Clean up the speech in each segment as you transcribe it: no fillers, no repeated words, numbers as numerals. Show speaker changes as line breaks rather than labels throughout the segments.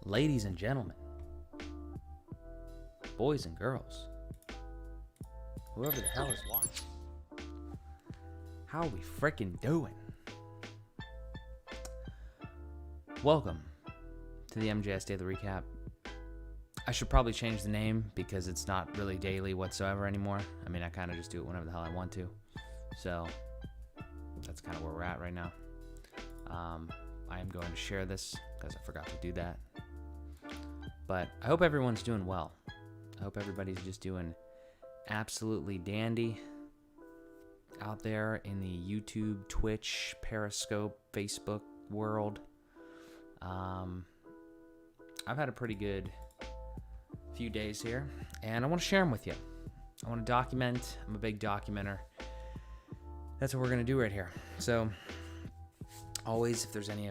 Ladies and gentlemen, boys and girls, whoever the hell is watching, how are we freaking doing? Welcome to the MJS Daily Recap. I should probably change the name because it's not really daily whatsoever anymore. I mean, I kind of just do it whenever the hell I want to. So that's kind of where we're at right now. I am going to share this because I forgot to do that. But I hope everyone's doing well. I hope everybody's just doing absolutely dandy out there in the YouTube, Twitch, Periscope, Facebook world. I've had a pretty good few days here, and I want to share them with you. I want to document. I'm a big documenter. That's what we're going to do right here. So always, if there's if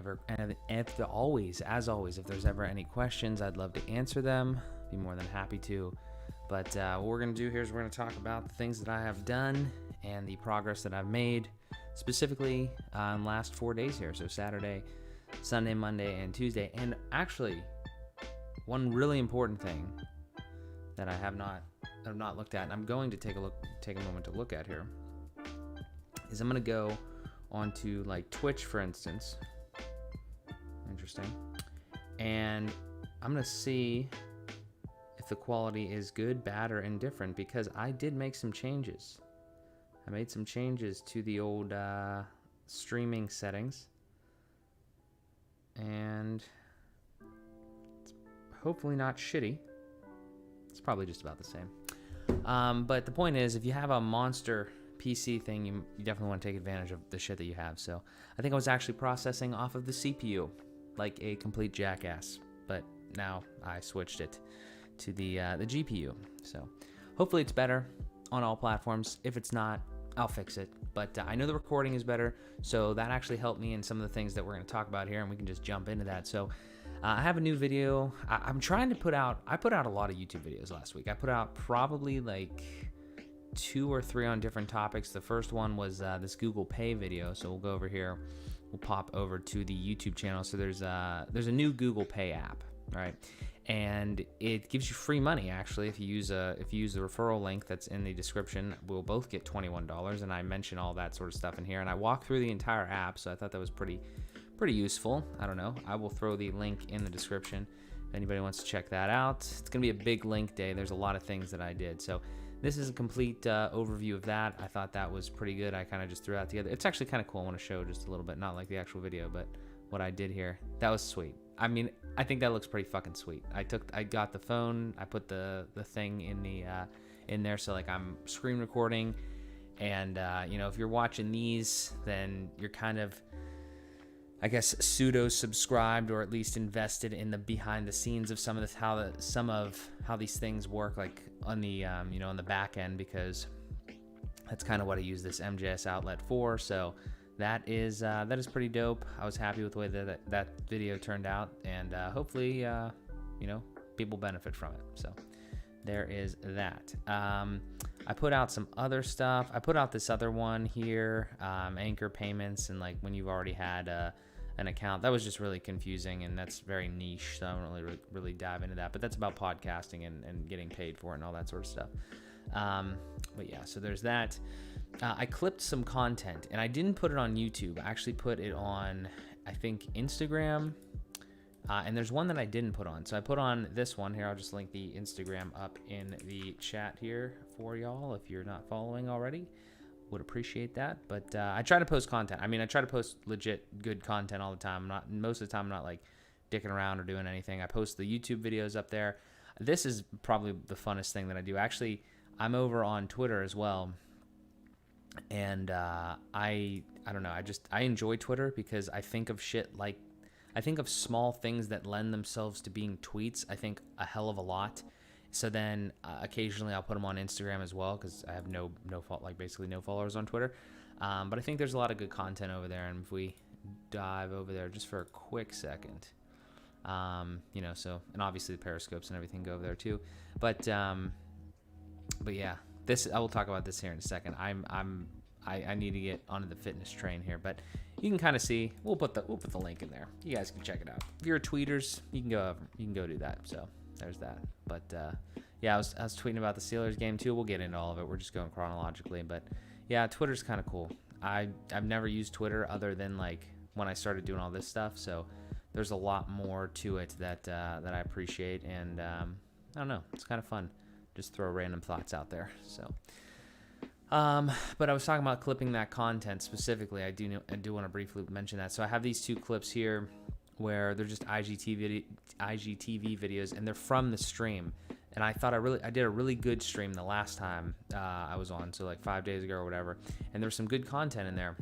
there's ever any questions, I'd love to answer them. Be more than happy to. But what we're going to do here is we're going to talk about the things that I have done and the progress that I've made, specifically in the last 4 days here. So Saturday, Sunday, Monday, and Tuesday. And actually, one really important thing that I have not looked at, and I'm going to take a moment to look at here, is I'm going to go onto like Twitch, for instance. Interesting. And I'm going to see if the quality is good, bad, or indifferent, because I did make some changes. I made some changes to the old streaming settings. And it's hopefully not shitty. It's probably just about the same. But the point is, if you have a monster PC thing, you definitely want to take advantage of the shit that you have. So I think I was actually processing off of the CPU like a complete jackass, but now I switched it to the GPU. So hopefully it's better on all platforms. If it's not, I'll fix it. But I know the recording is better, so that actually helped me in some of the things that we're going to talk about here, and we can just jump into that. So I have a new video. I'm trying to put out a lot of YouTube videos last week. I put out probably like 2 or 3 on different topics. The first one was this Google Pay video. So we'll go over here. We'll pop over to the YouTube channel. So there's a new Google Pay app, right? And it gives you free money actually if you use the referral link that's in the description. We'll both get $21, and I mention all that sort of stuff in here. And I walk through the entire app, so I thought that was pretty useful. I don't know. I will throw the link in the description if anybody wants to check that out. It's gonna be a big link day. There's a lot of things that I did. So this is a complete overview of that. I thought that was pretty good. I kind of just threw that together. It's actually kind of cool. I want to show just a little bit, not like the actual video, but what I did here. That was sweet. I mean, I think that looks pretty fucking sweet. I got the phone. I put the thing in there, so like I'm screen recording, and if you're watching these, then you're kind of, I guess, pseudo subscribed, or at least invested in the behind the scenes of some of this, how these things work, like on the on the back end, because that's kind of what I use this MJS outlet for. So that is pretty dope. I was happy with the way that video turned out, and hopefully people benefit from it. So there is that. I put out some other stuff. I put out this other one here, anchor payments, and like when you've already had an account. That was just really confusing, and that's very niche, so I don't really dive into that. But that's about podcasting and getting paid for it and all that sort of stuff. But yeah, so there's that. I clipped some content, and I didn't put it on YouTube. I actually put it on, I think, Instagram. And there's one that I didn't put on. So I put on this one here. I'll just link the Instagram up in the chat here for y'all if you're not following already. Would appreciate that. But I try to post content. I mean, I try to post legit good content all the time. Most of the time I'm not like dicking around or doing anything. I post the YouTube videos up there. This is probably the funnest thing that I do. Actually, I'm over on Twitter as well. And I don't know. I enjoy Twitter because I think of shit like, I think of small things that lend themselves to being tweets. I think a hell of a lot. So then occasionally I'll put them on Instagram as well, because I have basically no followers on Twitter. But I think there's a lot of good content over there. And if we dive over there just for a quick second, so, and obviously the periscopes and everything go over there too. But yeah, I will talk about this here in a second. I need to get onto the fitness train here, but you can kind of see. We'll put the link in there. You guys can check it out. If you're tweeters, you can go do that. So there's that. But yeah, I was tweeting about the Steelers game too. We'll get into all of it. We're just going chronologically, but yeah, Twitter's kind of cool. I've never used Twitter other than like when I started doing all this stuff. So there's a lot more to it that I appreciate, and I don't know, it's kind of fun. Just throw random thoughts out there. So, but I was talking about clipping that content specifically. I do want to briefly mention that. So I have these 2 clips here where they're just IGTV videos, and they're from the stream. And I thought I did a really good stream the last time I was on, so like 5 days ago or whatever. And there's some good content in there,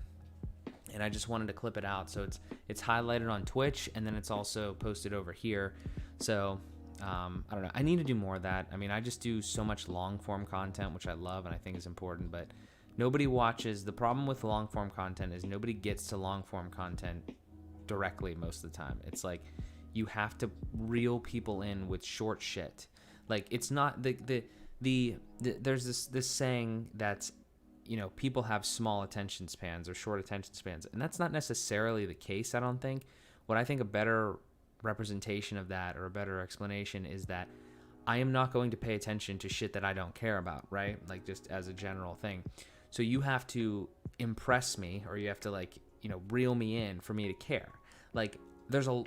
and I just wanted to clip it out. So it's highlighted on Twitch, and then it's also posted over here. So I don't know. I need to do more of that. I mean, I just do so much long form content, which I love and I think is important, but nobody watches. The problem with long form content is nobody gets to long form content directly most of the time. It's like you have to reel people in with short shit. Like, it's not there's this saying that's, you know, people have small attention spans or short attention spans, and that's not necessarily the case, I don't think. What I think a better representation of that, or a better explanation, is that I am not going to pay attention to shit that I don't care about, right? Like, just as a general thing. So you have to impress me, or you have to, like, you know, reel me in for me to care. Like, the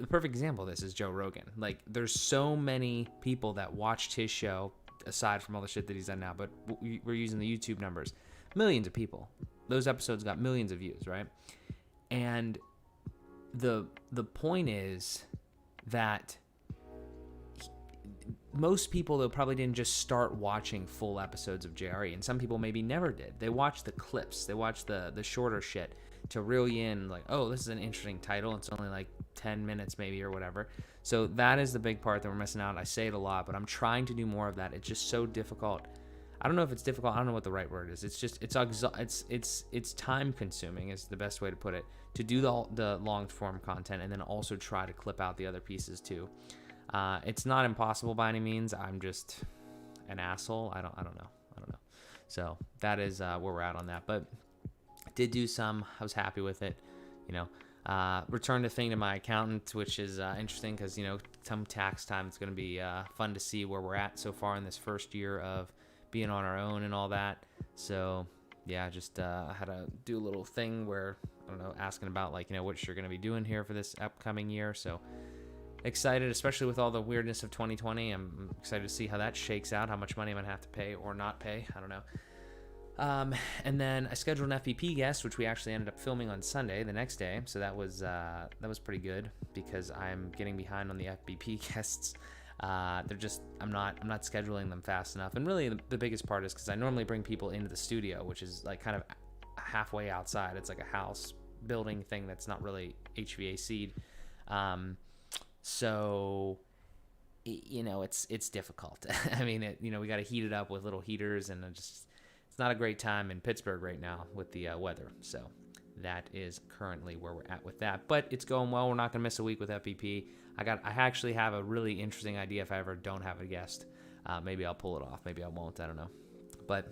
perfect example of this is Joe Rogan. Like, there's so many people that watched his show, aside from all the shit that he's done now, but we're using the YouTube numbers. Millions of people. Those episodes got millions of views, right? And the point is that most people, though, probably didn't just start watching full episodes of JRE, and some people maybe never did. They watched the clips. They watched the shorter shit to reel you in, like, oh, this is an interesting title. It's only like 10 minutes maybe or whatever. So that is the big part that we're missing out. I say it a lot, but I'm trying to do more of that. It's just so difficult. I don't know if it's difficult. I don't know what the right word is. It's just it's time consuming is the best way to put it, to do the long form content and then also try to clip out the other pieces too. It's not impossible by any means. I'm just an asshole. I don't know. So that is where we're at on that. But I did do some. I was happy with it. You know, returned a thing to my accountant, which is interesting because, you know, come tax time, it's going to be fun to see where we're at so far in this first year of being on our own and all that. So yeah, just I had to do a little thing where, I don't know, asking about, like, you know, what you're going to be doing here for this upcoming year. So excited, especially with all the weirdness of 2020. I'm excited to see how that shakes out, how much money I'm gonna have to pay or not pay. I don't know. And then I scheduled an FBP guest, which we actually ended up filming on Sunday, the next day. So that was pretty good because I'm getting behind on the FBP guests. They're just, I'm not scheduling them fast enough. And really the biggest part is because I normally bring people into the studio, which is like kind of halfway outside. It's like a house building thing that's not really HVAC'd. So, you know, it's difficult. I mean, you know, we got to heat it up with little heaters, and it's not a great time in Pittsburgh right now with the weather. So that is currently where we're at with that. But it's going well. We're not going to miss a week with FBP. I actually have a really interesting idea if I ever don't have a guest. Maybe I'll pull it off. Maybe I won't. I don't know. But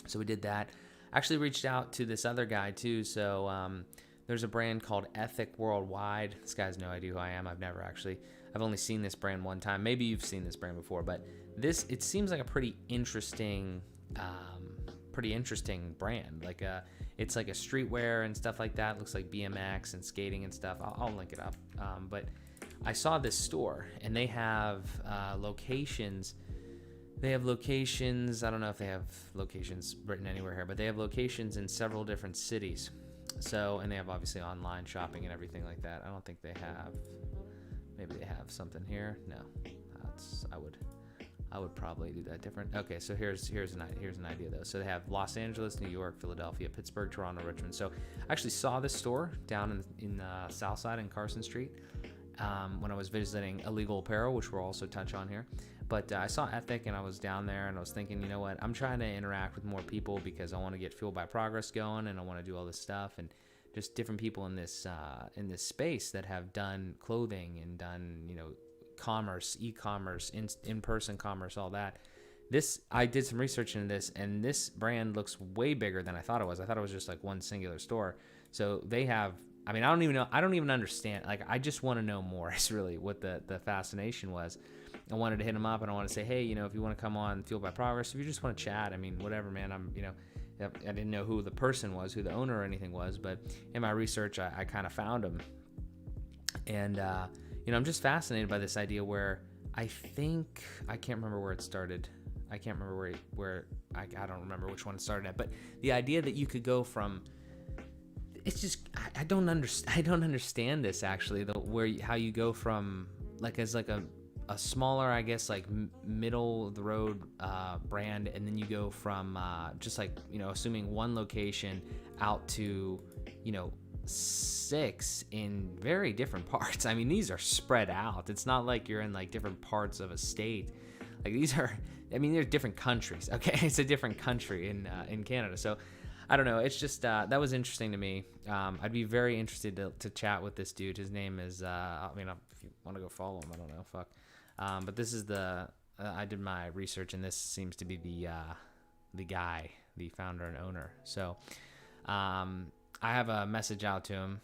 so we did that. Actually reached out to this other guy too. So there's a brand called Ethik Worldwide. This guy has no idea who I am. I've only seen this brand one time. Maybe you've seen this brand before, but it seems like a pretty interesting brand. Like it's like a streetwear and stuff like that. It looks like BMX and skating and stuff. I'll link it up. But I saw this store, and they have locations. They have locations. I don't know if they have locations written anywhere here, but they have locations in several different cities. So, and they have obviously online shopping and everything like that. I don't think they have. Maybe they have something here. No, I would probably do that different. Okay, so here's an idea though. So they have Los Angeles, New York, Philadelphia, Pittsburgh, Toronto, Richmond. So I actually saw this store down in South Side in Carson Street when I was visiting Illegal Apparel, which we'll also touch on here. But I saw Ethic, and I was down there, and I was thinking, you know what? I'm trying to interact with more people because I want to get Fueled by Progress going, and I want to do all this stuff, and just different people in this space that have done clothing and done, you know, commerce, e-commerce, in-person commerce, all that. I did some research into this, and this brand looks way bigger than I thought it was. I thought it was just like one singular store. So they have, I mean, I don't even know. I don't even understand. Like, I just want to know more is really what the fascination was. I wanted to hit him up and I want to say, hey, you know, if you want to come on Fueled by Progress, if you just want to chat, I mean, whatever, man. I'm, you know, I didn't know who the person was, who the owner or anything was, but in my research, I kind of found him. And, you know, I'm just fascinated by this idea where I think, I can't remember where it started. I can't remember where I don't remember which one it started at, but the idea that you could go from, it's just, I don't understand this actually, how you go from like as like a smaller, I guess, like middle of the road brand, and then you go from just like, you know, assuming one location out to, you know, 6 in very different parts. I mean, these are spread out. It's not like you're in like different parts of a state. Like these are, I mean, they're different countries. Okay, it's a different country in Canada. So I don't know. It's just that was interesting to me. I'd be very interested to chat with this dude. His name is I mean, if you want to go follow him, I don't know. Fuck. But this is I did my research, and this seems to be the guy, the founder and owner. So I have a message out to him.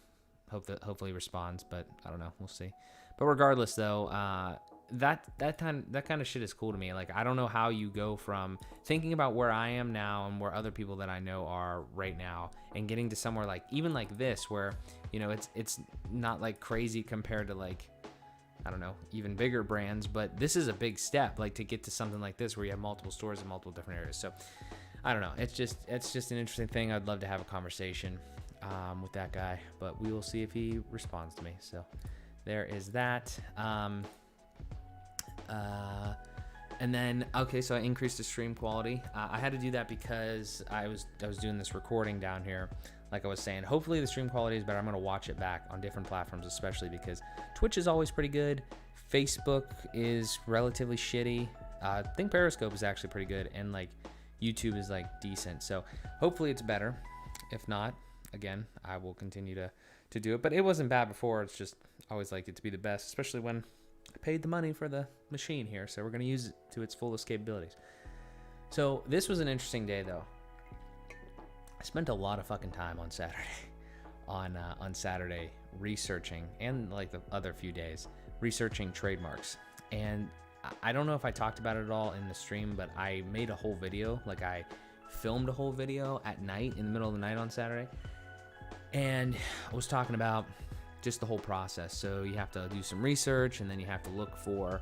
Hopefully he responds, but I don't know. We'll see. But regardless, though, that kind of shit is cool to me. Like, I don't know how you go from thinking about where I am now and where other people that I know are right now, and getting to somewhere like even like this, where, you know, it's not like crazy compared to like, I don't know, even bigger brands, but this is a big step, like to get to something like this where you have multiple stores in multiple different areas. So I don't know. It's just an interesting thing. I'd love to have a conversation with that guy, but we will see if he responds to me. So there is that. And then, okay, so I increased the stream quality. I had to do that because I was doing this recording down here. Like I was saying, hopefully the stream quality is better. I'm going to watch it back on different platforms, especially because Twitch is always pretty good. Facebook is relatively shitty. I think Periscope is actually pretty good. And like YouTube is like decent. So hopefully it's better. If not, again, I will continue to do it. But it wasn't bad before. It's just, I always liked it to be the best, especially when I paid the money for the machine here. So we're going to use it to its fullest capabilities. So this was an interesting day though. I spent a lot of fucking time on Saturday, on Saturday researching, and like the other few days, researching trademarks. And I don't know if I talked about it at all in the stream, but I made a whole video. Like I filmed a whole video at night, in the middle of the night on Saturday. And I was talking about just the whole process. So you have to do some research, and then you have to look for,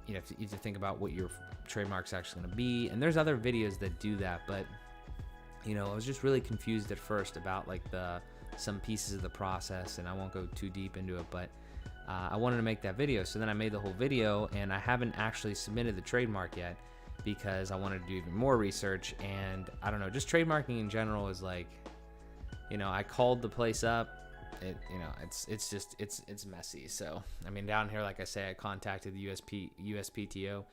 you have to think about what your trademark's actually going to be. And there's other videos that do that, but you know, I was just really confused at first about like some pieces of the process, and I won't go too deep into it, but I wanted to make that video. So then I made the whole video, and I haven't actually submitted the trademark yet because I wanted to do even more research. And I don't know, just trademarking in general is like, you know, I called the place up. You know, it's messy. So I mean, down here, like I say, I contacted the USPTO.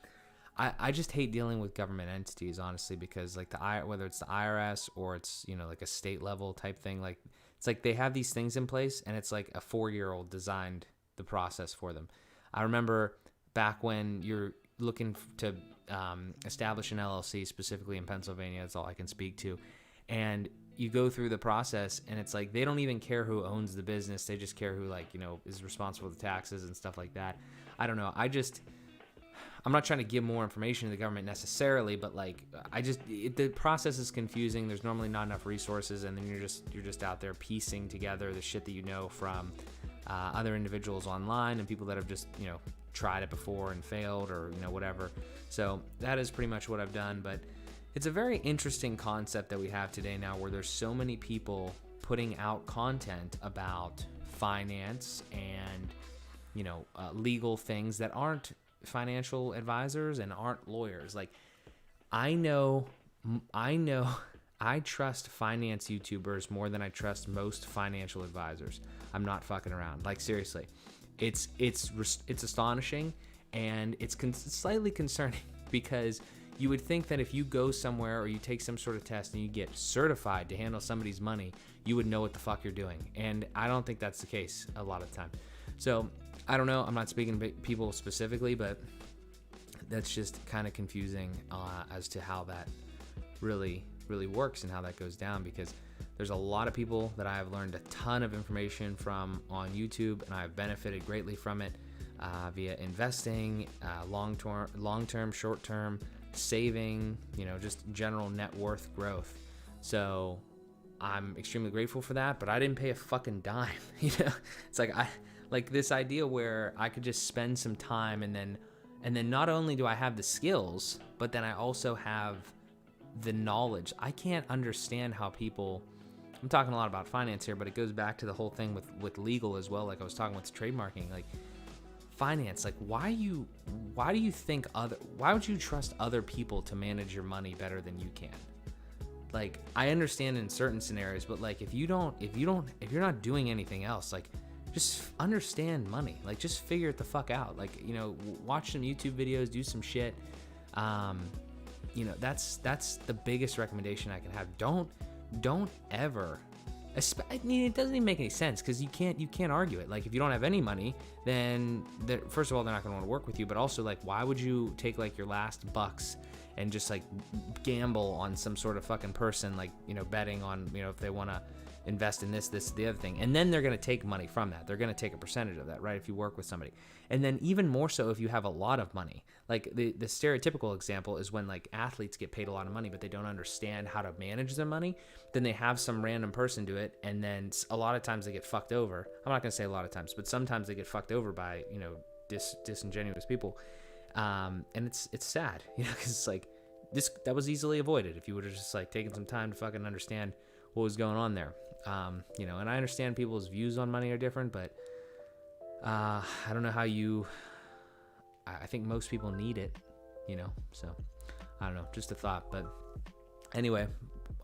I just hate dealing with government entities, honestly, because like whether it's the IRS or it's, you know, like a state level type thing, like it's like they have these things in place, and it's like a 4-year-old designed the process for them. I remember back when you're looking to establish an LLC, specifically in Pennsylvania, that's all I can speak to, and you go through the process, and it's like they don't even care who owns the business. They just care who, like, you know, is responsible for the taxes and stuff like that. I don't know. I'm not trying to give more information to the government necessarily, but like the process is confusing. There's normally not enough resources, and then you're just out there piecing together the shit that you know from other individuals online and people that have just, you know, tried it before and failed, or, you know, whatever. So that is pretty much what I've done. But it's a very interesting concept that we have today now, where there's so many people putting out content about finance and, you know, legal things that aren't financial advisors and aren't lawyers. Like I know I trust finance YouTubers more than I trust most financial advisors. I'm not fucking around. Like seriously, it's astonishing, and it's slightly concerning, because you would think that if you go somewhere or you take some sort of test and you get certified to handle somebody's money, you would know what the fuck you're doing. And I don't think that's the case a lot of the time. So I don't know. I'm not speaking to people specifically, but that's just kind of confusing as to how that really works and how that goes down, because There's a lot of people that I have learned a ton of information from on YouTube, and I've benefited greatly from it via investing, long-term, short-term, saving, just general net worth growth. So I'm extremely grateful for that, but I didn't pay a fucking dime. It's like this idea where I could just spend some time and then not only do I have the skills, but then I also have the knowledge. I can't understand how people, I'm talking a lot about finance here, but it goes back to the whole thing with legal as well. Like I was talking with trademarking, like finance, like why would you trust other people to manage your money better than you can? Like I understand in certain scenarios, but like if you're not doing anything else, like just understand money, like just figure it the fuck out. Like, watch some YouTube videos, do some shit. That's the biggest recommendation I can have. Don't ever, it doesn't even make any sense because you can't argue it. Like if you don't have any money, then first of all, they're not going to want to work with you, but also like, why would you take like your last bucks and just like gamble on some sort of fucking person, like, betting on, if they want to invest in this, the other thing. And then they're going to take money from that. They're going to take a percentage of that, right? If you work with somebody. And then even more so if you have a lot of money. Like the stereotypical example is when like athletes get paid a lot of money, but they don't understand how to manage their money. Then they have some random person do it. And then a lot of times they get fucked over. I'm not going to say a lot of times, but sometimes they get fucked over by, disingenuous people. And it's sad, because it's like that was easily avoided if you would have just like taken some time to fucking understand what was going on there. And I understand people's views on money are different, but I don't know how I think most people need it, so I don't know, just a thought. But anyway,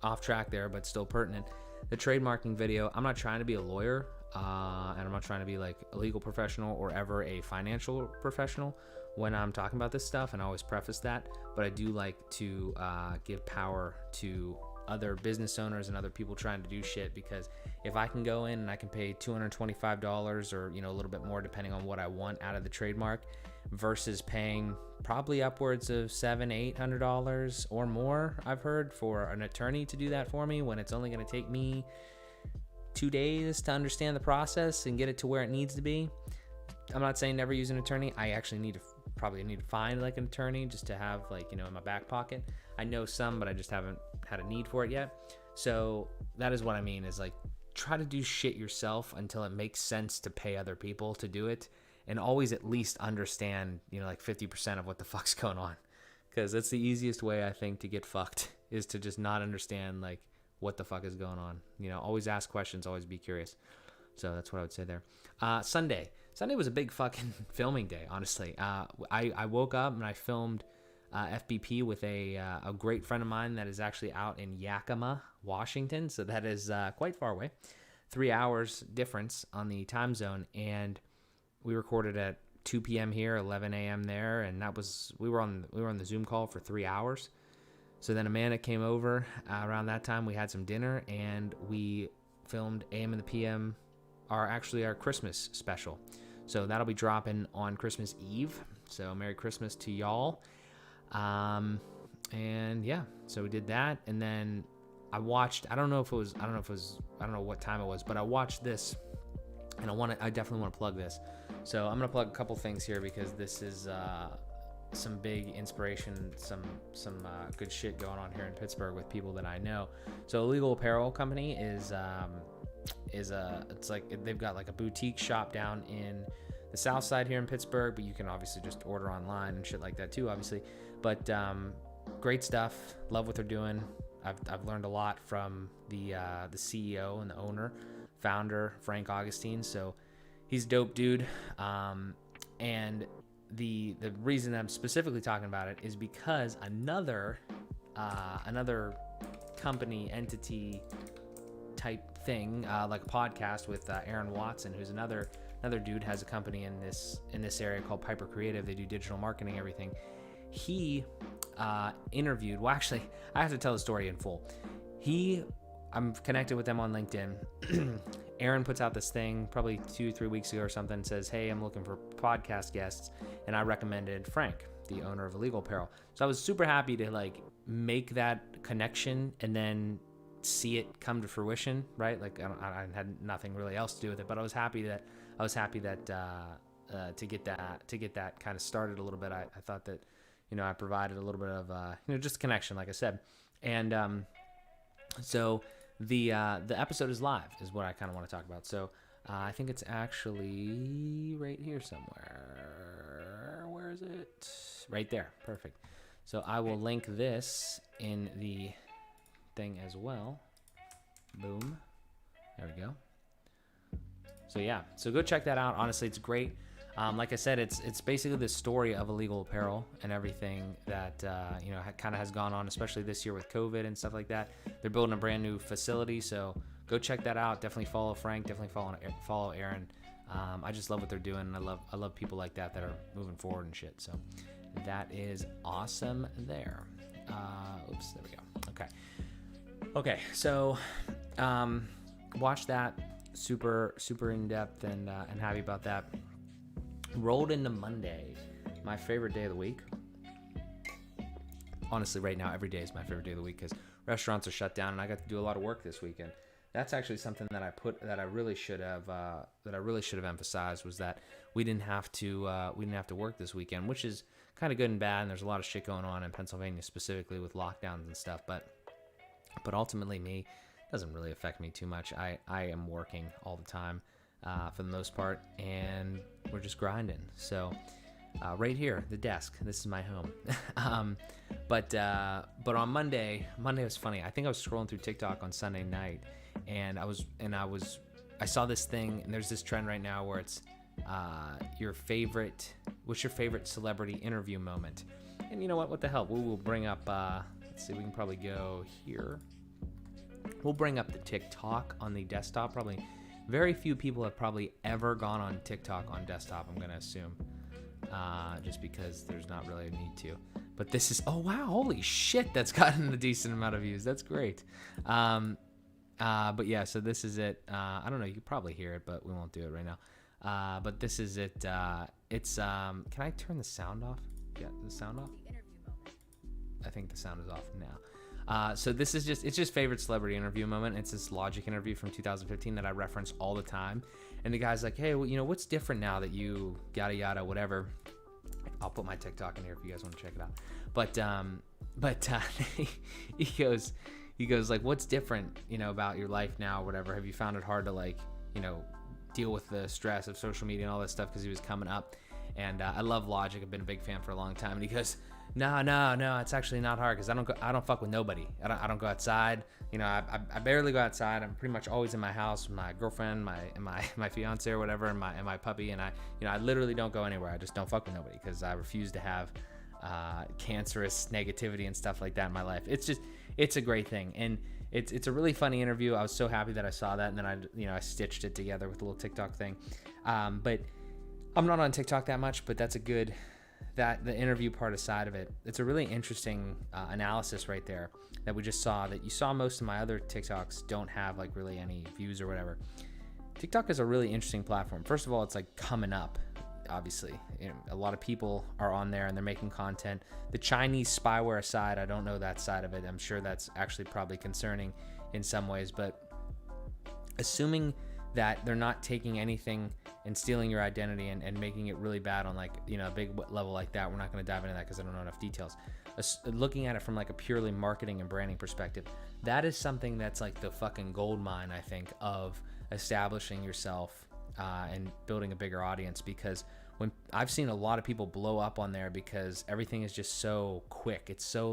off track there, but still pertinent. The trademarking video, I'm not trying to be a lawyer, and I'm not trying to be like a legal professional or ever a financial professional when I'm talking about this stuff, and I always preface that, but I do like to give power to other business owners and other people trying to do shit, because if I can go in and I can pay $225 or a little bit more depending on what I want out of the trademark versus paying probably upwards of $700-800 or more, I've heard, for an attorney to do that for me when it's only going to take me 2 days to understand the process and get it to where it needs to be. I'm not saying never use an attorney. I actually probably need to find like an attorney just to have like, in my back pocket. I know some, but I just haven't had a need for it yet. So that is what I mean, is like try to do shit yourself until it makes sense to pay other people to do it, and always at least understand, like 50% of what the fuck's going on, because that's the easiest way I think to get fucked, is to just not understand like what the fuck is going on. Always ask questions, always be curious. So that's what I would say there. Sunday was a big fucking filming day, honestly. I woke up and I filmed FBP with a great friend of mine that is actually out in Yakima, Washington. So that is quite far away, 3 hours difference on the time zone. And we recorded at 2 p.m. here, 11 a.m. there, and we were on the Zoom call for 3 hours. So then Amanda came over around that time. We had some dinner and we filmed AM and the PM, our Christmas special. So that'll be dropping on Christmas Eve. So Merry Christmas to y'all. And yeah, so we did that, and then I watched, I don't know what time it was, but I watched this, and I definitely want to plug this. So I'm going to plug a couple things here, because this is, some big inspiration, some good shit going on here in Pittsburgh with people that I know. So Legal Apparel Company is it's like they've got like a boutique shop down in the south side here in Pittsburgh, but you can obviously just order online and shit like that too, obviously. But great stuff. Love what they're doing. I've learned a lot from the CEO and the owner, founder, Frank Augustine. So he's a dope dude. And the reason I'm specifically talking about it is because another company entity type thing, like a podcast with Aaron Watson, who's another dude, has a company in this area called Piper Creative. They do digital marketing, everything. He interviewed, well, actually, I have to tell the story in full. I'm connected with them on LinkedIn. Aaron puts out this thing probably 2-3 weeks ago or something, says, hey, I'm looking for podcast guests, and I recommended Frank, the owner of Illegal Apparel. So I was super happy to like make that connection and then see it come to fruition, right? Like I had nothing really else to do with it, but I was happy that to get that kind of started a little bit. I thought that, I provided a little bit of just connection, like I said, and so the episode is live, is what I kind of want to talk about. So I think it's actually right here somewhere. Where is it? Right there. Perfect. So I will link this in the thing as well. Boom. There we go. So yeah, so go check that out. Honestly, it's great. Like I said, it's basically the story of illegal apparel and everything that kind of has gone on, especially this year with COVID and stuff like that. They're building a brand new facility, so go check that out. Definitely follow Frank. Definitely follow Aaron. I just love what they're doing. I love people like that are moving forward and shit. So that is awesome there. Oops, there we go. Okay. So watch that. Super in depth and happy about that. Rolled into Monday, my favorite day of the week. Honestly, right now, every day is my favorite day of the week because restaurants are shut down and I got to do a lot of work this weekend. That's actually something that I really should have emphasized, was that we didn't have to work this weekend, which is kind of good and bad. And there's a lot of shit going on in Pennsylvania, specifically with lockdowns and stuff. But ultimately, it doesn't really affect me too much. I am working all the time for the most part, and we're just grinding. So right here, the desk. This is my home. But on Monday was funny. I think I was scrolling through TikTok on Sunday night, and I saw this thing, and there's this trend right now where it's what's your favorite celebrity interview moment? And you know what the hell, we will bring up, let's see, we can probably go here. We'll bring up the TikTok on the desktop. Probably very few people have probably ever gone on TikTok on desktop, I'm going to assume, just because there's not really a need to. But this is, oh wow, holy shit, that's gotten a decent amount of views. That's great. But yeah, so this is it. I don't know, you could probably hear it, but we won't do it right now. But this is it. It's can I turn the sound off? Yeah, the sound off? I think the sound is off now. So this is it's just favorite celebrity interview moment. It's this Logic interview from 2015 that I reference all the time. And the guy's like, hey, well, what's different now that you yada yada whatever. I'll put my TikTok in here if you guys want to check it out. But he goes like, what's different, about your life now, or whatever? Have you found it hard to deal with the stress of social media and all that stuff? Because he was coming up, and I love Logic. I've been a big fan for a long time. And he goes, no, it's actually not hard because I don't fuck with nobody. I don't go outside. I barely go outside. I'm pretty much always in my house with my girlfriend, my fiance or whatever, and my puppy. And I literally don't go anywhere. I just don't fuck with nobody because I refuse to have cancerous negativity and stuff like that in my life. It's a great thing. And it's a really funny interview. I was so happy that I saw that, and then I stitched it together with a little TikTok thing. But I'm not on TikTok that much, but that's the interview part aside of it, it's a really interesting analysis right there that we just saw, that you saw most of my other TikToks don't have really any views or whatever. TikTok is a really interesting platform. First of all, it's coming up, obviously. A lot of people are on there and they're making content. The Chinese spyware side, I don't know that side of it. I'm sure that's actually probably concerning in some ways, but assuming that they're not taking anything and stealing your identity and making it really bad on a big level like that. We're not going to dive into that because I don't know enough details. Looking at it from a purely marketing and branding perspective, that is something that's the fucking gold mine, I think, of establishing yourself and building a bigger audience. Because when I've seen a lot of people blow up on there because everything is just so quick. It's so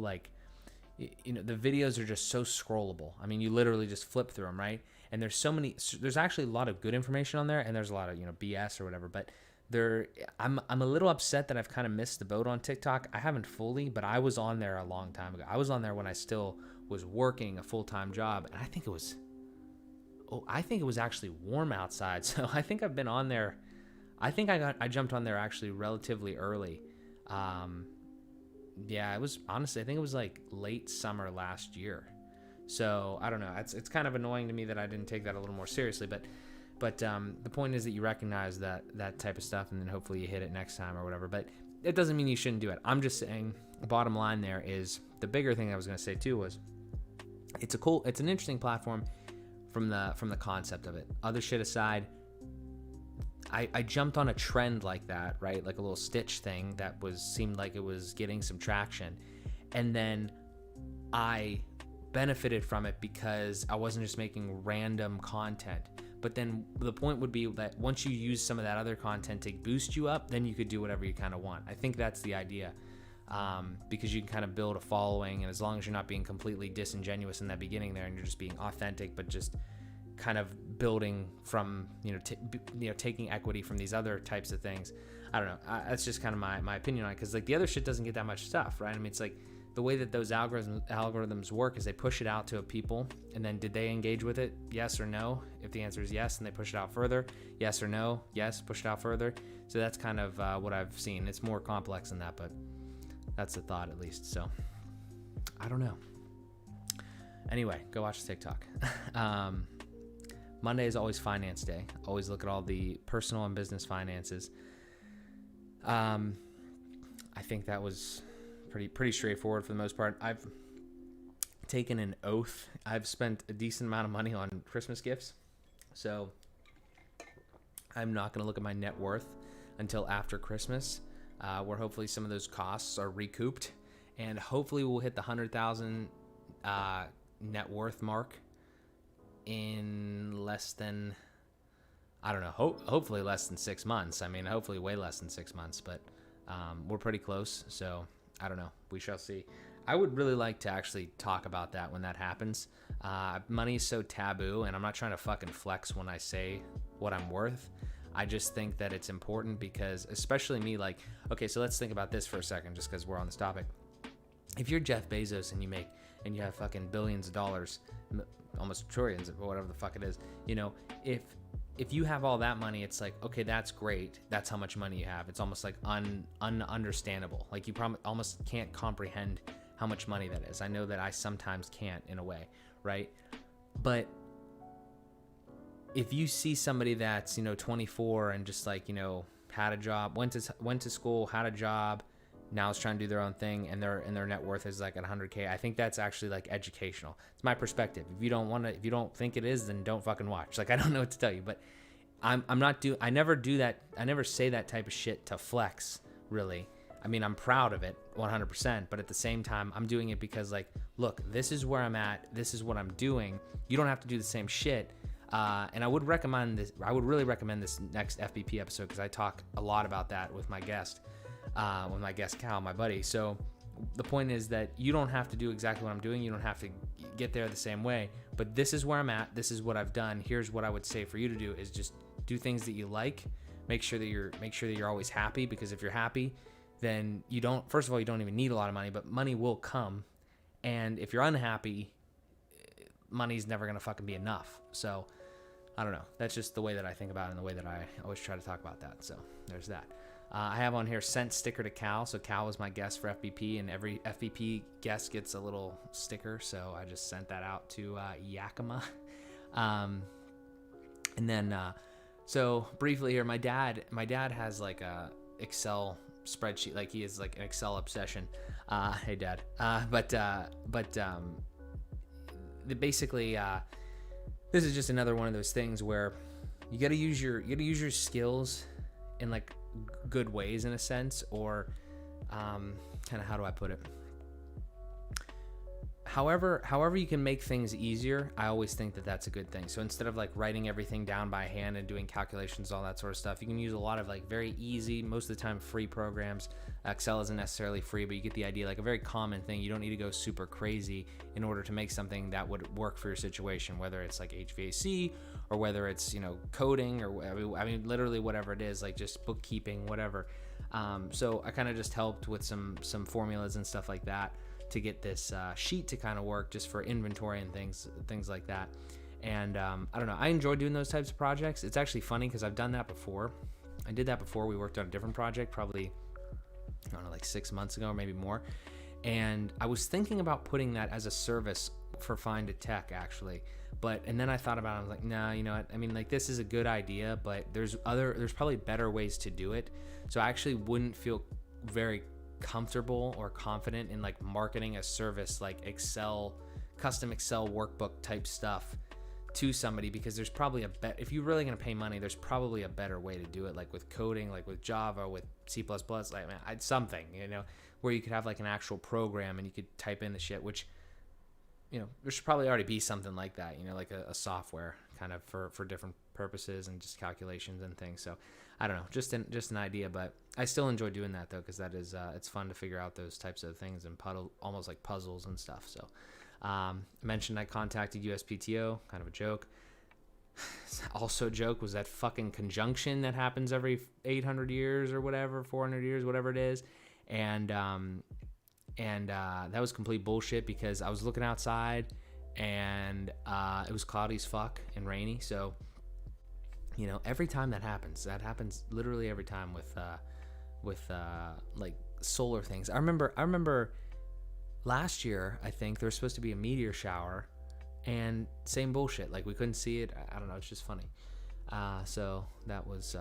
the videos are just so scrollable. I mean, you literally just flip through them, right? And there's actually a lot of good information on there, and there's a lot of, BS or whatever, but I'm a little upset that I've kind of missed the boat on TikTok. I haven't fully, but I was on there a long time ago. I was on there when I still was working a full-time job, and I think it was actually warm outside. So I think I've been on there. I think I jumped on there actually relatively early. Yeah, it was, honestly, I think it was late summer last year. So I don't know. It's kind of annoying to me that I didn't take that a little more seriously. But the point is that you recognize that type of stuff, and then hopefully you hit it next time or whatever. But it doesn't mean you shouldn't do it. I'm just saying, the bottom line there is, the bigger thing I was going to say too was, it's an interesting platform from the concept of it. Other shit aside, I jumped on a trend like that, right? Like a little Stitch thing that seemed like it was getting some traction. And then I benefited from it because I wasn't just making random content. But then the point would be that once you use some of that other content to boost you up, then you could do whatever you kind of want. I think that's the idea, because you can kind of build a following, and as long as you're not being completely disingenuous in that beginning there, and you're just being authentic, but just kind of building from, taking equity from these other types of things. I don't know. That's just kind of my opinion on it, because like the other shit doesn't get that much stuff, right? I mean, it's like the way that those algorithms work is they push it out to people, and then did they engage with it? Yes or no? If the answer is yes, and they push it out further. Yes or no? Yes, push it out further. So that's kind of what I've seen. It's more complex than that, but that's the thought at least. So I don't know. Anyway, go watch TikTok. Monday is always finance day. Always look at all the personal and business finances. I think that was pretty straightforward for the most part. I've taken an oath. I've spent a decent amount of money on Christmas gifts, so I'm not going to look at my net worth until after Christmas, where hopefully some of those costs are recouped, and hopefully we'll hit the 100,000 net worth mark in less than, I don't know, hopefully less than 6 months. I mean, hopefully way less than 6 months, but we're pretty close, so I don't know. We shall see. I would really like to actually talk about that when that happens. Money is so taboo, and I'm not trying to fucking flex when I say what I'm worth. I just think that it's important because, especially me, like, okay, so let's think about this for a second, just because we're on this topic. If you're Jeff Bezos and you have fucking billions of dollars, almost trillions, or whatever the fuck it is, if you have all that money, it's like, okay, that's great. That's how much money you have. It's almost like ununderstandable. Like you almost can't comprehend how much money that is. I know that I sometimes can't in a way, right? But if you see somebody that's, 24 and just like, had a job, went to school, had a job, now is trying to do their own thing, and their net worth is like at 100K. I think that's actually like educational. It's my perspective. If you don't think it is, then don't fucking watch. Like, I don't know what to tell you, but I never do that. I never say that type of shit to flex, really. I mean, I'm proud of it 100%, but at the same time, I'm doing it because, like, look, this is where I'm at. This is what I'm doing. You don't have to do the same shit. And I would recommend this. I would really recommend this next FBP episode because I talk a lot about that with my guest. With my guest Cal, my buddy. So the point is that you don't have to do exactly what I'm doing. You don't have to get there the same way, but this is where I'm at. This is what I've done. Here's what I would say for you to do is just do things that you like. Make sure that you're always happy, because if you're happy, then first of all, you don't even need a lot of money, but money will come. And if you're unhappy, money's never going to fucking be enough. So I don't know. That's just the way that I think about it and the way that I always try to talk about that. So there's that. I have on here sent sticker to Cal. So Cal was my guest for FBP, and every FBP guest gets a little sticker. So I just sent that out to Yakima. And then, so briefly here, my dad has like a Excel spreadsheet. Like he is like an Excel obsession. Hey Dad. Basically, this is just another one of those things where you got to use your skills in like good ways in a sense, or kind of, how do I put it? However you can make things easier, I always think that that's a good thing. So instead of like writing everything down by hand and doing calculations, all that sort of stuff, you can use a lot of like very easy, most of the time free programs. Excel isn't necessarily free, but you get the idea, like a very common thing. You don't need to go super crazy in order to make something that would work for your situation, whether it's like HVAC or whether it's, coding, or I mean, literally whatever it is, like just bookkeeping, whatever. So I kind of just helped with some formulas and stuff like that to get this sheet to kind of work, just for inventory and things like that. And I don't know, I enjoy doing those types of projects. It's actually funny because I've done that before. I did that before. We worked on a different project, probably, I don't know, like 6 months ago or maybe more. And I was thinking about putting that as a service for Find a Tech, actually. And then I thought about it. I was like, nah, you know what? I mean, like, this is a good idea, but there's probably better ways to do it. So I actually wouldn't feel very comfortable or confident in like marketing a service like Excel custom Excel workbook type stuff to somebody, because there's probably if you're really going to pay money, there's probably a better way to do it, like with coding, like with Java, with C++, like something, where you could have like an actual program and you could type in the shit, which, there should probably already be something like that, like a software kind of for different purposes and just calculations and things. So I don't know, just an idea, but I still enjoy doing that though, because that is it's fun to figure out those types of things and almost like puzzles and stuff. So mentioned I contacted USPTO, kind of a joke. Also a joke was that fucking conjunction that happens every 800 years or whatever, 400 years, whatever it is. And that was complete bullshit, because I was looking outside and it was cloudy as fuck and rainy. So, every time that happens literally every time with like solar things. I remember last year, I think there was supposed to be a meteor shower, and same bullshit. Like, we couldn't see it. I don't know. It's just funny. So that was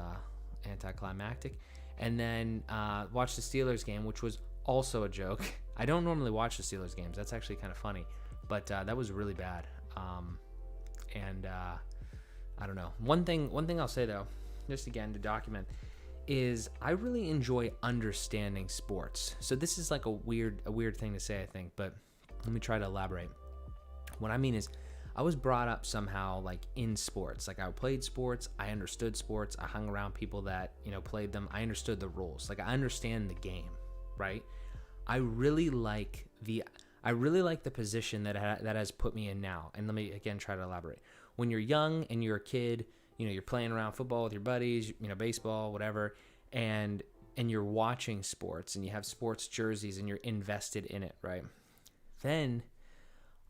anticlimactic. And then watched the Steelers game, which was also a joke. I don't normally watch the Steelers games. That's actually kind of funny. But that was really bad. I don't know. One thing I'll say, though, just again to document, is I really enjoy understanding sports. So this is like a weird thing to say, I think, but let me try to elaborate. What I mean is, I was brought up somehow like in sports. Like, I played sports, I understood sports, I hung around people that, played them. I understood the rules. Like, I understand the game, right? I really like the position that has put me in now. And let me again try to elaborate. When you're young and you're a kid, you're playing around football with your buddies, baseball, whatever, and you're watching sports and you have sports jerseys and you're invested in it, right? Then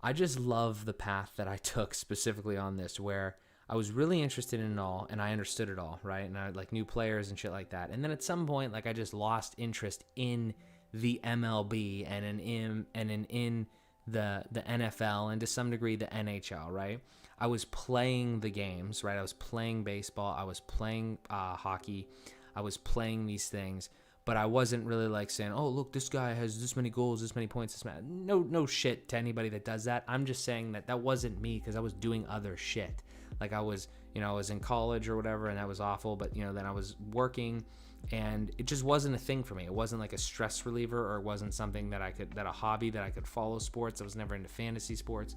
I just love the path that I took specifically on this, where I was really interested in it all and I understood it all, right? And I like new players and shit like that. And then at some point, like, I just lost interest in the MLB and in the NFL and to some degree the NHL, right? I was playing the games, right? I was playing baseball. I was playing hockey. I was playing these things, but I wasn't really like saying, oh, look, this guy has this many goals, this many points, this many. No shit to anybody that does that. I'm just saying that wasn't me, because I was doing other shit. Like, I was in college or whatever, and that was awful, but, then I was working, and it just wasn't a thing for me. It wasn't like a stress reliever, or it wasn't something that a hobby that I could follow sports. I was never into fantasy sports,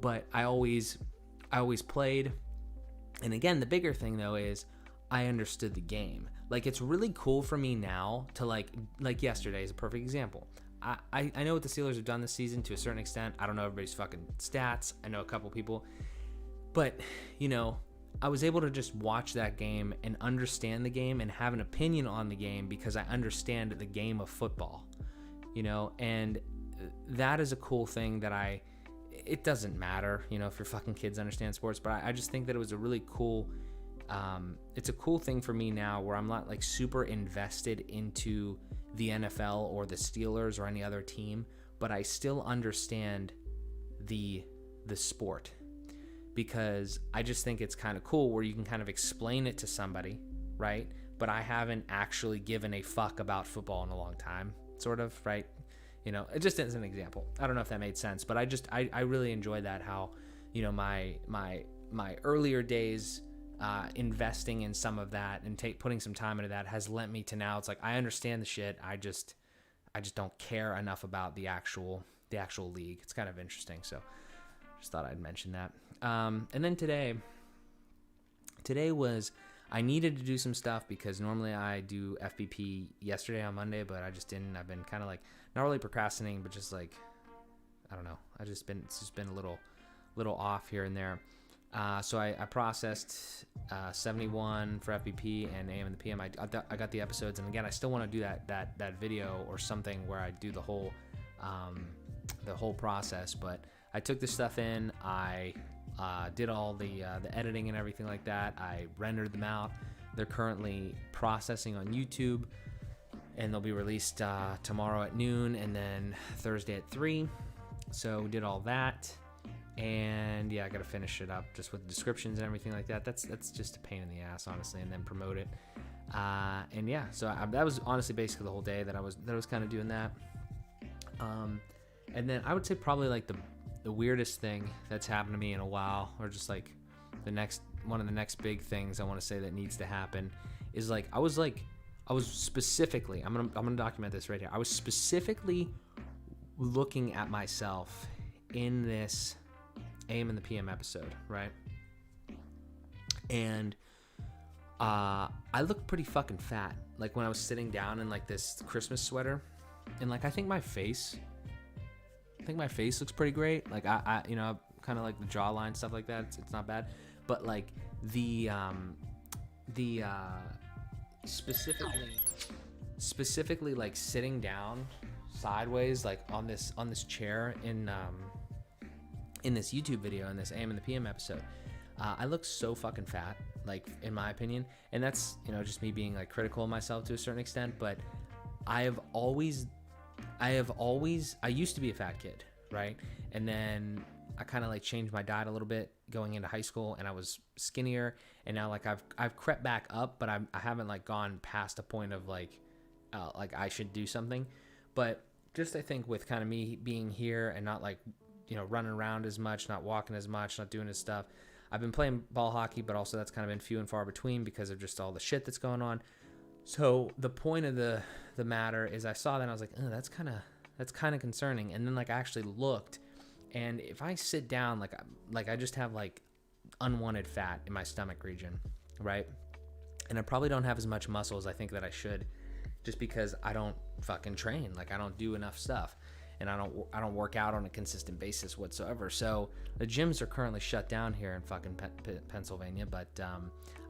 but I always played. And again, the bigger thing though is I understood the game. Like, it's really cool for me now to like yesterday is a perfect example. I know what the Steelers have done this season to a certain extent. I don't know everybody's fucking stats. I know a couple people, but I was able to just watch that game and understand the game and have an opinion on the game because I understand the game of football, and that is a cool thing that it doesn't matter, if your fucking kids understand sports, but I just think that it was a really cool, it's a cool thing for me now where I'm not like super invested into the NFL or the Steelers or any other team, but I still understand the sport, because I just think it's kind of cool where you can kind of explain it to somebody, right? But I haven't actually given a fuck about football in a long time, sort of, right? It just is an example. I don't know if that made sense, but I really enjoy that, how, my earlier days investing in some of that and putting some time into that has lent me to now. It's like, I understand the shit. I just don't care enough about the actual league. It's kind of interesting. So just thought I'd mention that. And then today was, I needed to do some stuff because normally I do FBP yesterday on Monday, but I just didn't. I've been kind of like, not really procrastinating, but just like, I don't know. It's just been a little off here and there. So I processed 71 for FBP and AM and the PM. I got the episodes, and again, I still want to do that video or something where I do the whole process. But I took this stuff in. I did all the editing and everything like that. I rendered them out. They're currently processing on YouTube, and they'll be released tomorrow at noon and then Thursday at 3. So we did all that. And yeah, I got to finish it up just with descriptions and everything like that. That's just a pain in the ass, honestly, and then promote it. And yeah, so that was honestly basically the whole day that I was kind of doing that. And then I would say probably like the weirdest thing that's happened to me in a while, or just like one of the next big things I want to say that needs to happen, is like I was specifically, I'm gonna document this right here. I was specifically looking at myself in this AM and the PM episode, right? And I looked pretty fucking fat, like when I was sitting down in like this Christmas sweater, and like I think my face looks pretty great. Like I you know, kind of like the jawline, stuff like that. It's not bad, but like the specifically like sitting down sideways, like on this chair in this YouTube video, in this AM and the PM episode, I look so fucking fat, like in my opinion, and that's, you know, just me being like critical of myself to a certain extent. But I used to be a fat kid, right? And then I kind of like changed my diet a little bit going into high school, and I was skinnier, and now like I've crept back up, but I haven't like gone past a point of like I should do something. But just, I think with kind of me being here and not like, you know, running around as much, not walking as much, not doing this stuff. I've been playing ball hockey, but also that's kind of been few and far between because of just all the shit that's going on. So the point of the matter is, I saw that and I was like, oh, that's kind of concerning. And then like I actually looked, and if I sit down, like I just have like unwanted fat in my stomach region, right? And I probably don't have as much muscle as I think that I should, just because I don't fucking train. Like I don't do enough stuff, and I don't work out on a consistent basis whatsoever. So the gyms are currently shut down here in fucking Pennsylvania, but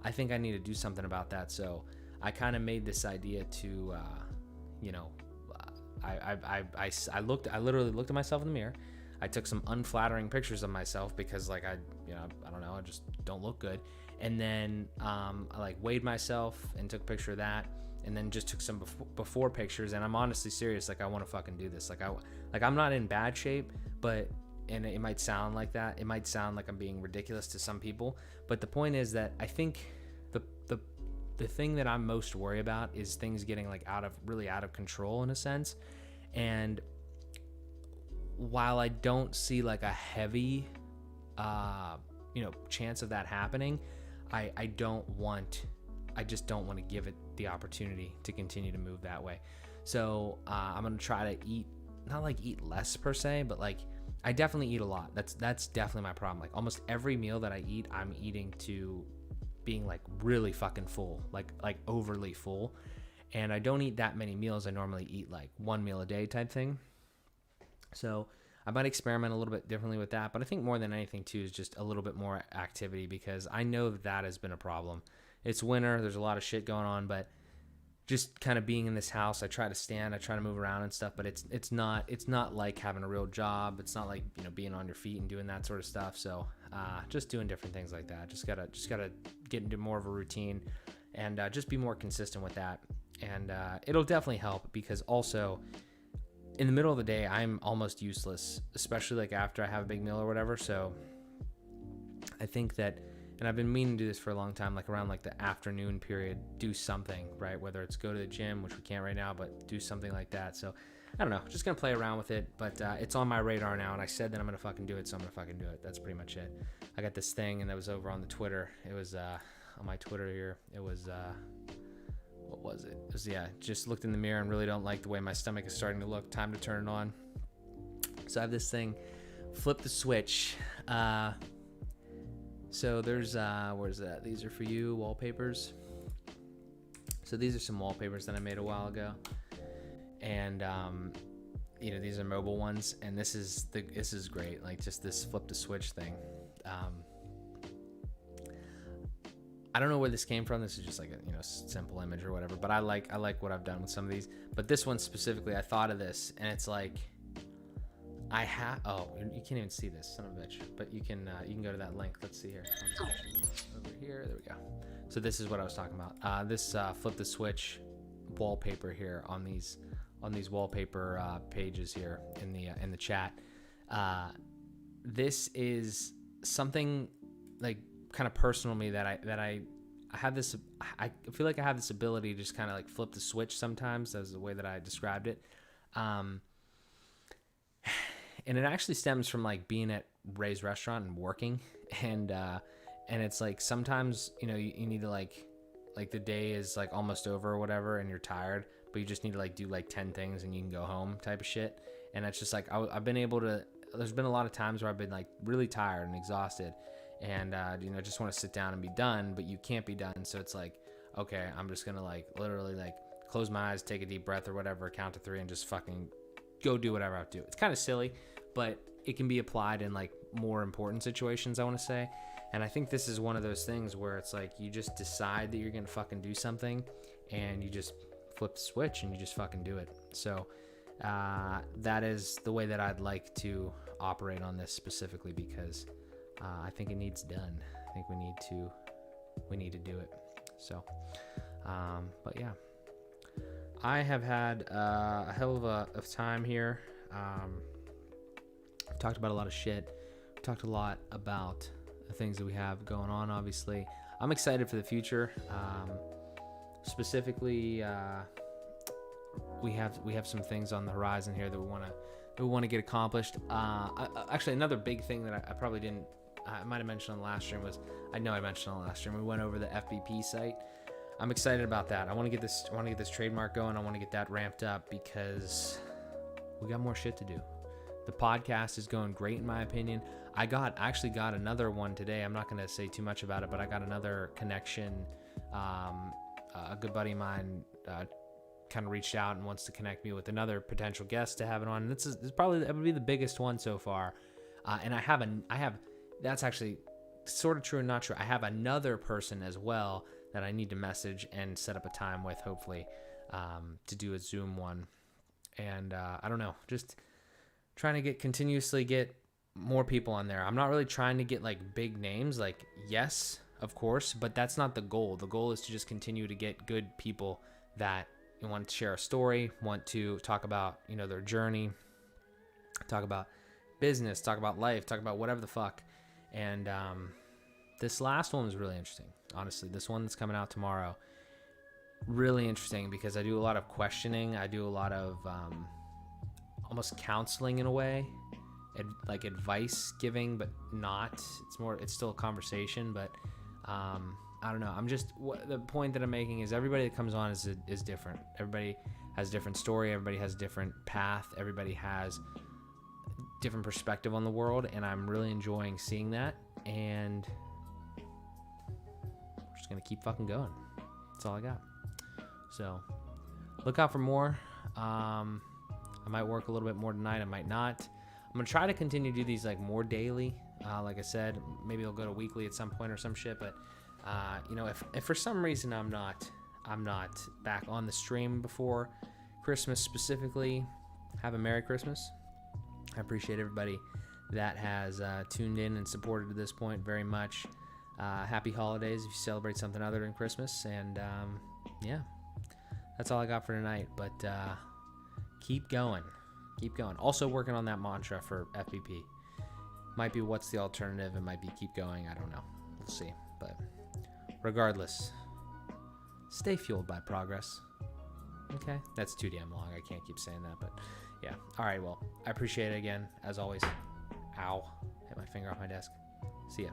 I think I need to do something about that. So I kind of made this idea to, you know, I literally looked at myself in the mirror. I took some unflattering pictures of myself because like I don't know, I just don't look good. And then I like weighed myself and took a picture of that, and then just took some before pictures. And I'm honestly serious. Like I want to fucking do this. Like I'm not in bad shape, but, and it might sound like that. It might sound like I'm being ridiculous to some people, but the point is that I think the thing that I'm most worried about is things getting like really out of control in a sense. And while I don't see like a heavy, you know, chance of that happening, I just don't want to give it the opportunity to continue to move that way. So I'm gonna try to not eat less per se, but like I definitely eat a lot. That's definitely my problem. Like almost every meal that I eat, I'm eating to being like really fucking full, like overly full. And I don't eat that many meals. I normally eat like one meal a day type thing. So I might experiment a little bit differently with that. But I think more than anything too is just a little bit more activity, because I know that has been a problem. It's winter, there's a lot of shit going on, but just kind of being in this house, I try to stand, I try to move around and stuff, but it's not like having a real job. It's not like, you know, being on your feet and doing that sort of stuff. So just doing different things like that. Just gotta get into more of a routine, and just be more consistent with that. And it'll definitely help, because also in the middle of the day, I'm almost useless, especially like after I have a big meal or whatever. So I think that, and I've been meaning to do this for a long time, like around like the afternoon period, do something, right? Whether it's go to the gym, which we can't right now, but do something like that. So I don't know, just gonna play around with it, but it's on my radar now, and I said that I'm gonna fucking do it, so I'm gonna fucking do it. That's pretty much it. I got this thing, and that was over on the Twitter. It was on my Twitter here. It was what was it? It was, yeah, just looked in the mirror and really don't like the way my stomach is starting to look. Time to turn it on. So I have this thing, flip the switch. So there's, where's that? These are for you, wallpapers. So these are some wallpapers that I made a while ago. And, you know, these are mobile ones, and this is great. Like just this flip the switch thing. I don't know where this came from. This is just like a, you know, simple image or whatever, but I like what I've done with some of these, but this one specifically, I thought of this, and it's like, oh, you can't even see this, son of a bitch, but you can go to that link. Let's see here. Over here, there we go. So this is what I was talking about. This flip the switch wallpaper here on these wallpaper pages here in the chat. This is something like kind of personal to me that I have this. I feel like I have this ability to just kind of like flip the switch sometimes. That's the way that I described it. and it actually stems from like being at Ray's restaurant and working, and it's like sometimes you need to like the day is like almost over or whatever, and you're tired, but you just need to like do like 10 things and you can go home type of shit. And it's just like I've been able to. There's been a lot of times where I've been like really tired and exhausted, and just want to sit down and be done, but you can't be done. So it's like, okay, I'm just gonna like literally like close my eyes, take a deep breath or whatever, count to 3, and just fucking go do whatever I have to do. It's kind of silly, but it can be applied in like more important situations, I want to say. And I think this is one of those things where it's like you just decide that you're gonna fucking do something, and you just flip the switch and you just fucking do it. So that is the way that I'd like to operate on this specifically, because I think it needs done. I think we need to do it. So, but yeah, I have had a hell of a time here. I've talked about a lot of shit. We've talked a lot about the things that we have going on. Obviously, I'm excited for the future. Specifically, we have some things on the horizon here that we want to get accomplished. Actually, another big thing that I probably didn't. I might have mentioned on the last stream we went over the FBP site. I'm excited about that. I want to get this trademark going. I want to get that ramped up because we got more shit to do. The podcast is going great in my opinion. I actually got another one today. I'm not going to say too much about it, but I got another connection. A good buddy of mine kind of reached out and wants to connect me with another potential guest to have it on. This probably, that would be the biggest one so far. And I have, that's actually sort of true and not true. I have another person as well that I need to message and set up a time with, hopefully, to do a Zoom one. And I don't know, just trying to continuously get more people on there. I'm not really trying to get like big names, like yes, of course, but that's not the goal. The goal is to just continue to get good people that want to share a story, want to talk about, their journey, talk about business, talk about life, talk about whatever the fuck. And this last one was really interesting. Honestly, this one that's coming out tomorrow, really interesting because I do a lot of questioning. I do a lot of almost counseling in a way, like advice giving, but not. It's still a conversation, but I don't know. The point that I'm making is everybody that comes on is different. Everybody has a different story. Everybody has a different path. Everybody has different perspective on the world, and I'm really enjoying seeing that. And we're just gonna keep fucking going. That's all I got. So look out for more. I might work a little bit more tonight. I might not. I'm gonna try to continue to do these like more daily. Like I said, maybe they'll go to weekly at some point or some shit. But if for some reason I'm not back on the stream before Christmas specifically, have a Merry Christmas. I appreciate everybody that has tuned in and supported to this point very much. Happy holidays if you celebrate something other than Christmas. And yeah, that's all I got for tonight. But keep going. Also working on that mantra for FBP. Might be what's the alternative. It might be keep going. I don't know. We'll see. But regardless, stay fueled by progress. Okay? That's too damn long. I can't keep saying that, but yeah. All right, well, I appreciate it again, as always. Ow. Hit my finger off my desk. See ya.